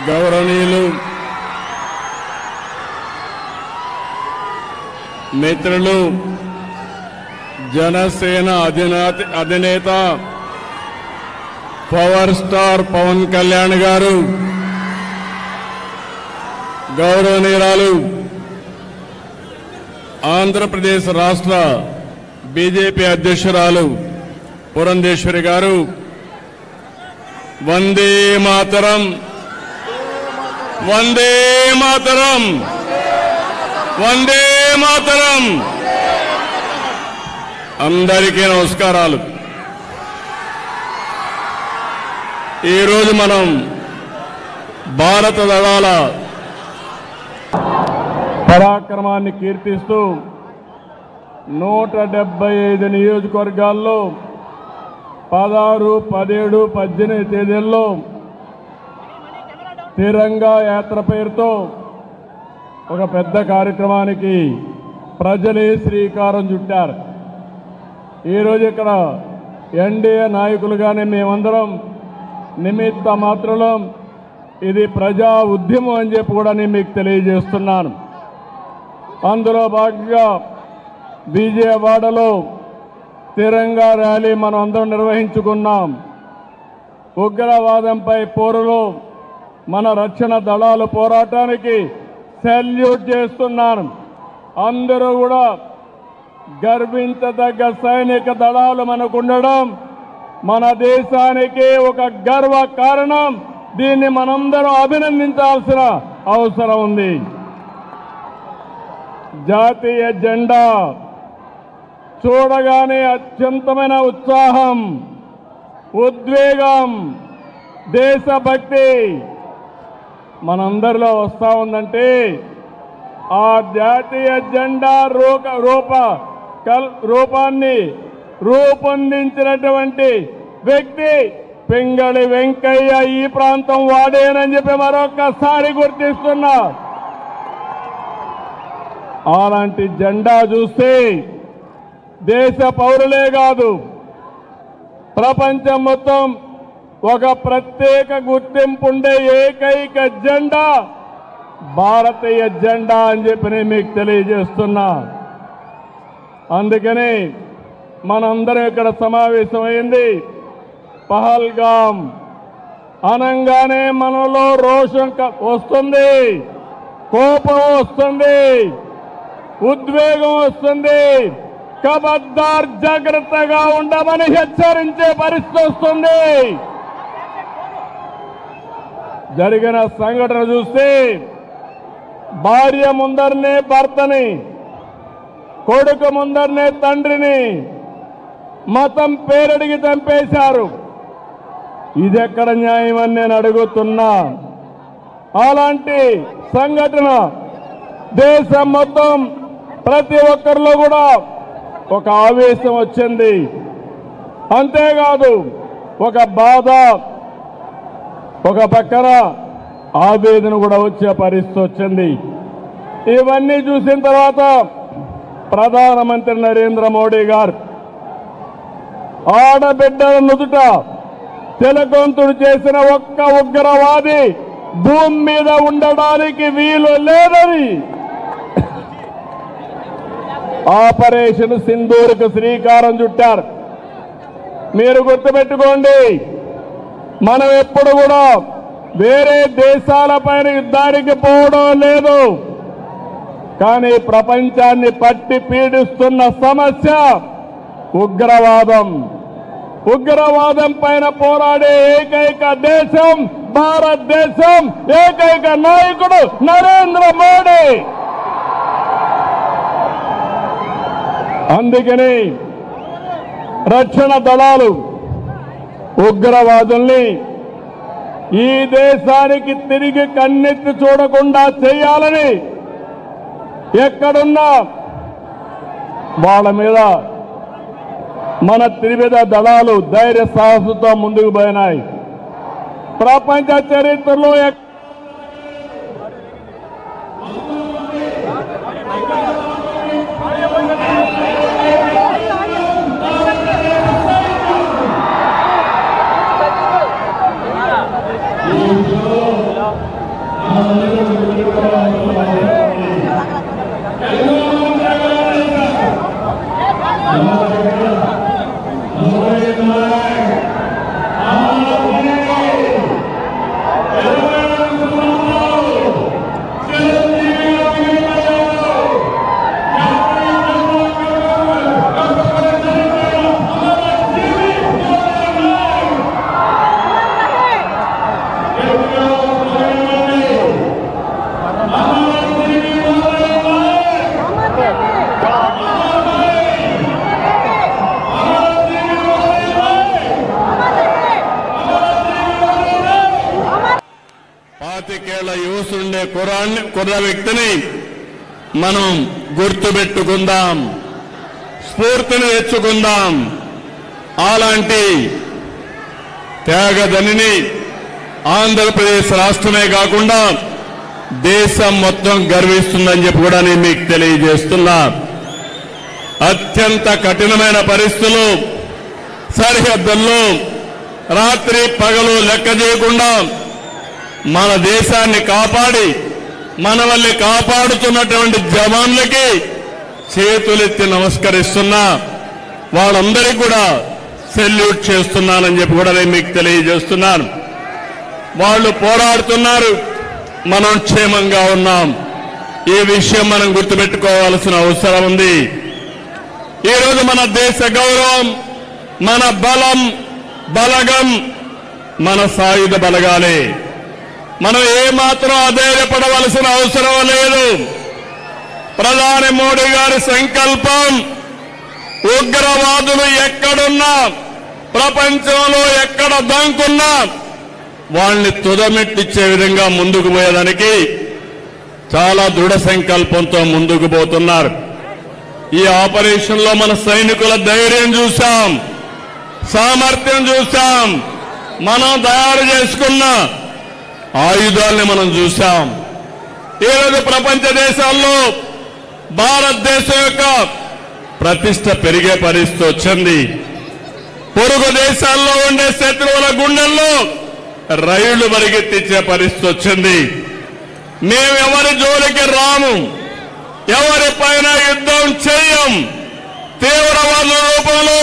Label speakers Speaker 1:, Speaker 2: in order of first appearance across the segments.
Speaker 1: గౌరవనీయులు మిత్రులు జనసేన అధినేత పవర్ స్టార్ పవన్ కళ్యాణ్ గారు, గౌరవనీయురాలు ఆంధ్రప్రదేశ్ రాష్ట్ర బీజేపీ అధ్యక్షురాలు పురంధేశ్వరి గారు, వందే మాతరం, వందే మాతరం, వందే మాతరం. అందరికీ నమస్కారాలు. ఈరోజు మనం భారత దళాల పరాక్రమాన్ని కీర్తిస్తూ 175 నియోజకవర్గాల్లో 16, 17, 18 తేదీల్లో తిరంగా యాత్ర పేరుతో ఒక పెద్ద కార్యక్రమానికి ప్రజలే శ్రీకారం చుట్టారు. ఈరోజు ఇక్కడ ఎన్డీఏ నాయకులుగానే మేమందరం నిమిత్త మాత్రం ఇది ప్రజా ఉద్యమం అని చెప్పి కూడా నేను మీకు తెలియజేస్తున్నాను. అందులో భాగంగా విజయవాడలో తిరంగా ర్యాలీ మనం అందరం నిర్వహించుకున్నాం. ఉగ్రవాదంపై పోరులో మన రక్షణ దళాల పోరాటానికి సెల్యూట్ చేస్తున్నాను. అందరూ కూడా గర్వించదగ్గ సైనిక దళాలు మనకు ఉండడం మన దేశానికి ఒక గర్వ కారణం. దీన్ని మనందరం అభినందించాల్సిన అవసరం ఉంది. జాతీయ జెండా చూడగానే అత్యంతమైన ఉత్సాహం, ఉద్వేగం, దేశభక్తి మనందరిలో వస్తా ఉందంటే ఆ జాతీయ జెండా రూపాన్ని రూపొందించినటువంటి వ్యక్తి పింగళి వెంకయ్య ఈ ప్రాంతం వాడేనని చెప్పి మరొక్కసారి గుర్తిస్తున్నా. అలాంటి జెండా చూస్తే దేశ పౌరులే కాదు ప్రపంచం మొత్తం ఒక ప్రత్యేక గుర్తింపు ఉండే ఏకైక జెండా భారతీయ జెండా అని చెప్పి నేను మీకు తెలియజేస్తున్నా. అందుకని మనందరం ఇక్కడ సమావేశమైంది. పహల్గాం అనంగానే మనలో రోషం వస్తుంది, కోపం వస్తుంది, ఉద్వేగం వస్తుంది. ఖబర్దార్ జాగ్రత్తగా ఉండమని హెచ్చరించే పరిస్థితి వస్తుంది. జరిగిన సంఘటన చూస్తే భార్య ముందరనే భర్తని, కొడుకు ముందరనే తండ్రిని మతం పేరడిగి చంపేశారు. ఇదెక్కడ న్యాయం అని నేను అడుగుతున్నా. అలాంటి సంఘటన దేశం మొత్తం ప్రతి ఒక్కరిలో కూడా ఒక ఆవేశం వచ్చింది. అంతేకాదు ఒక బాధ, ఒక పక్కన ఆవేదన కూడా వచ్చే పరిస్థితి వచ్చింది. ఇవన్నీ చూసిన తర్వాత ప్రధానమంత్రి నరేంద్ర మోడీ గారు ఆడబిడ్డల నుదుట తిలకంతుడు చేసిన ఒక్క ఉగ్రవాది భూమి మీద ఉండడానికి వీలు లేదని ఆపరేషన్ సింధూర్కు శ్రీకారం చుట్టారు. మీరు గుర్తుపెట్టుకోండి, మనం ఎప్పుడు కూడా వేరే దేశాలపైన యుద్ధానికి పోవడం లేదు. కానీ ప్రపంచాన్ని పట్టి పీడిస్తున్న సమస్య ఉగ్రవాదం. ఉగ్రవాదం పైన పోరాడే ఏకైక దేశం భారతదేశం, ఏకైక నాయకుడు నరేంద్ర మోడీ. అందుకని రక్షణ దళాలు ఉగ్రవాదుల్ని ఈ దేశానికి తిరిగి కన్నెత్తి చూడకుండా చేయాలని ఎక్కడున్నా వాళ్ళ మీద మన త్రివిధ దళాలు ధైర్య సాహసంతో ముందుకు పోయినాయి. ప్రపంచ చరిత్రలో ఏళ్ల యువసుండే కుర్ర వ్యక్తిని మనం గుర్తుపెట్టుకుందాం, స్ఫూర్తిని తెచ్చుకుందాం. అలాంటి త్యాగదనిని ఆంధ్రప్రదేశ్ రాష్ట్రమే కాకుండా దేశం మొత్తం గర్విస్తుందని చెప్పి కూడా నేను మీకు తెలియజేస్తున్నా. అత్యంత కఠినమైన పరిస్థితులు, సరిహద్దుల్లో రాత్రి పగలు లెక్క చేయకుండా మన దేశాన్ని కాపాడి మనల్ని కాపాడుతున్నటువంటి జవాన్లకి చేతులెత్తి నమస్కరిస్తున్నా. వాళ్ళందరికీ కూడా సెల్యూట్ చేస్తున్నానని చెప్పి కూడా నేను మీకు తెలియజేస్తున్నాను. వాళ్ళు పోరాడుతున్నారు, మనం క్షేమంగా ఉన్నాం. ఈ విషయం మనం గుర్తుపెట్టుకోవాల్సిన అవసరం ఉంది. ఈరోజు మన దేశ గౌరవం, మన బలం, బలగం మన సాయుధ బలగాలే. మనం ఏమాత్రం అధైర్యపడవలసిన అవసరం లేదు. ప్రధాని మోడీ గారి సంకల్పం ఉగ్రవాదులు ఎక్కడున్నా, ప్రపంచంలో ఎక్కడ దంకున్నా వాళ్ళని తుదమెట్టిచ్చే విధంగా ముందుకు పోయేదానికి చాలా దృఢ సంకల్పంతో ముందుకు పోతున్నారు. ఈ ఆపరేషన్ లో మన సైనికుల ధైర్యం చూశాం, సామర్థ్యం చూశాం, మనం తయారు చేసుకున్న ఆయుధాలని మనం చూశాం. ఈరోజు ప్రపంచ దేశాల్లో భారతదేశం యొక్క ప్రతిష్ట పెరిగే పరిస్థితి వచ్చింది. పొరుగు దేశాల్లో ఉండే శత్రువుల గుండెల్లో రైళ్లు పరిగెత్తించే పరిస్థితి వచ్చింది. మేము ఎవరి జోలికి రాము, ఎవరిపైన యుద్ధం చేయం. తీవ్రవాదుల రూపంలో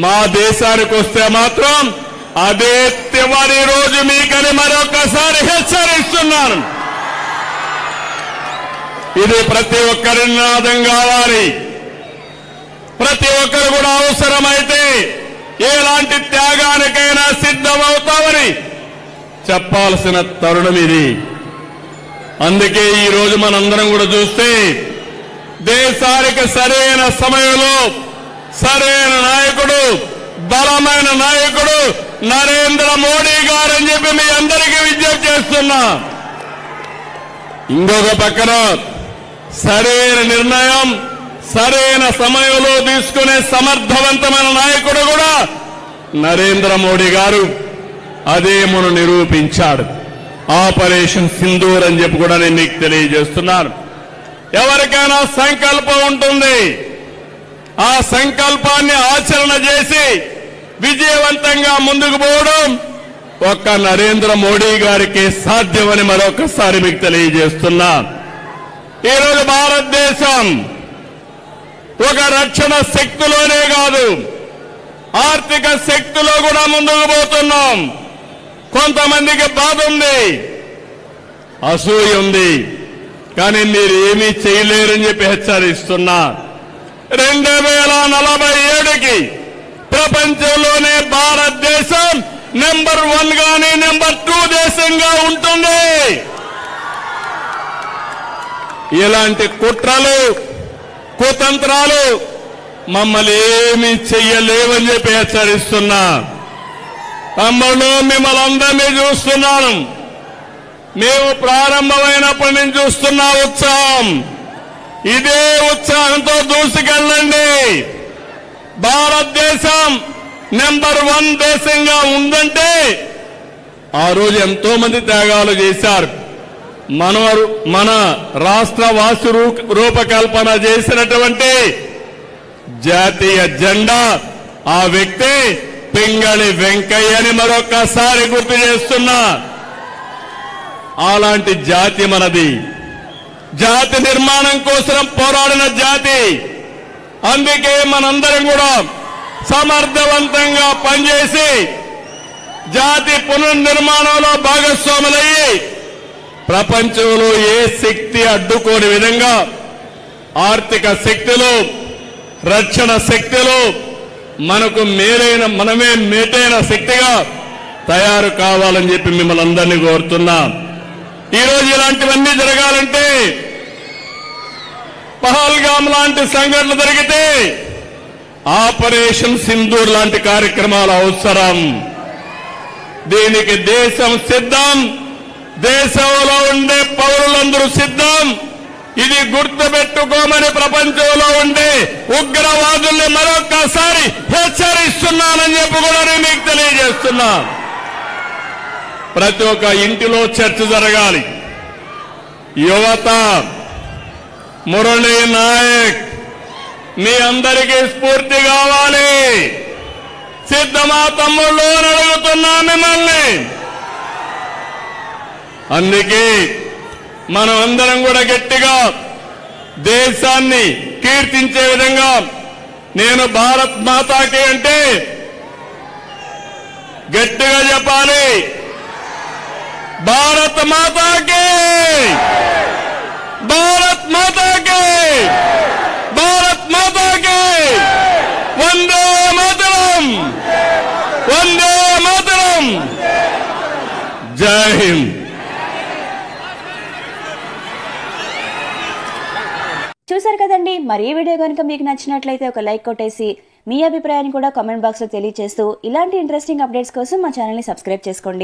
Speaker 1: మా దేశానికి వస్తే మాత్రం అదే చివరి రోజు మీకని మరొకసారి హెచ్చరిస్తున్నాను. ఇది ప్రతి ఒక్కరి నినాదం కావాలి. ప్రతి ఒక్కరు కూడా అవసరమైతే ఎలాంటి త్యాగానికైనా సిద్ధమవుతామని చెప్పాల్సిన తరుణం ఇది. అందుకే ఈ రోజు మనందరం కూడా చూస్తే దేశానికి సరైన సమయంలో సరైన నాయకుడు, బలమైన నాయకుడు నరేంద్ర మోడీ గారు అని చెప్పి మీ అందరికీ విజ్ఞప్తి చేస్తున్నా. ఇంకొక పక్కన సరైన నిర్ణయం సరైన సమయంలో తీసుకునే సమర్థవంతమైన నాయకుడు కూడా నరేంద్ర మోడీ గారు. అదే మనం నిరూపించాడు. ఆపరేషన్ సింధూర్ అని చెప్పి కూడా నేను మీకు తెలియజేస్తున్నాను. ఎవరికైనా సంకల్పం ఉంటుంది, ఆ సంకల్పాన్ని ఆచరణ చేసి విజయవంతంగా ముందుకు పోవడం ఒక్క నరేంద్ర మోడీ గారికి సాధ్యమని మరొకసారి మీకు తెలియజేస్తున్నా. ఈరోజు భారతదేశం ఒక రక్షణ శక్తిలోనే కాదు, ఆర్థిక శక్తిలో కూడా ముందుకు పోతున్నాం. కొంతమందికి బాధ ఉంది, అసూయ ఉంది, కానీ మీరు ఏమీ చేయలేరని చెప్పి హెచ్చరిస్తున్నా. 2047కి ప్రపంచంలోనే భారతదేశం నెంబర్ 1 గానీ నెంబర్ 2 దేశంగా ఉంటుంది. ఇలాంటి కుట్రలు కుతంత్రాలు మమ్మల్ని ఏమీ చెయ్యలేవని చెప్పి హెచ్చరిస్తున్నా. తమ్ముళ్ళు, మిమ్మల్ని అందరినీ చూస్తున్నాను. మేము ప్రారంభమైనప్పటి నుంచి చూస్తున్న ఉత్సాహం, ఇదే ఉత్సాహంతో దూసుకెళ్ళండి. భారతదేశం నెంబర్ 1 దేశంగా ఉందంటే ఆ రోజు ఎంతో మంది త్యాగాలు చేశారు. మన రాష్ట్ర వాసు రూపకల్పన చేసినటువంటి జాతీయ జెండా ఆ వ్యక్తి పింగళి వెంకయ్యని మరొకసారి గుర్తు చేస్తున్నా. అలాంటి జాతి మనది. జాతి నిర్మాణం కోసం పోరాడిన జాతి. అందుకే మనందరం కూడా సమర్థవంతంగా పనిచేసి జాతి పునర్నిర్మాణంలో భాగస్వాములయ్యి ప్రపంచంలో ఏ శక్తి అడ్డుకోని విధంగా ఆర్థిక శక్తిలో, రక్షణ శక్తిలో మనకు మనమే మేటైన శక్తిగా తయారు కావాలని చెప్పి మిమ్మల్ని అందరినీ కోరుతున్నా. ఈరోజు ఇలాంటివన్నీ జరగాలంటే, పహల్గామ్ లాంటి సంఘటనలు జరిగితే ఆపరేషన్ సింధూర్ లాంటి కార్యక్రమాలు అవసరం. దీనికి దేశం సిద్ధం, దేశంలో ఉండే పౌరులందరూ సిద్ధం. ఇది గుర్తుపెట్టుకోమని ప్రపంచంలో ఉండే ఉగ్రవాదుల్ని మరొక్కసారి హెచ్చరిస్తున్నానని చెప్పి కూడా నేను మీకు తెలియజేస్తున్నా. ప్రతి ఒక్క ఇంటిలో చర్చ జరగాలి. యువత, మురళీ నాయక్ మీ అందరికీ స్ఫూర్తి కావాలి. సిద్ధమా తమ్ముళ్ళు అని అడుగుతున్నా మిమ్మల్ని. అందుకే మనం అందరం కూడా గట్టిగా దేశాన్ని కీర్తించే విధంగా నేను భారత్ మాతాకి అంటే గట్టిగా చెప్పాలి. భారత్ మాతాకి, భారత్ మాతాకి, భారత్ మాతాకి, వందే మాతరం, వందే మాతరం, జై హింద్.
Speaker 2: చూసారు కదండి. మరి ఈ వీడియో కనుక మీకు నచ్చినట్లయితే ఒక లైక్ కొట్టేసి మీ అభిప్రాయాన్ని కూడా కామెంట్ బాక్స్ లో తెలియజేస్తూ ఇలాంటి ఇంట్రెస్టింగ్ అప్డేట్స్ కోసం మా ఛానల్ ని సబ్స్క్రైబ్ చేసుకోండి.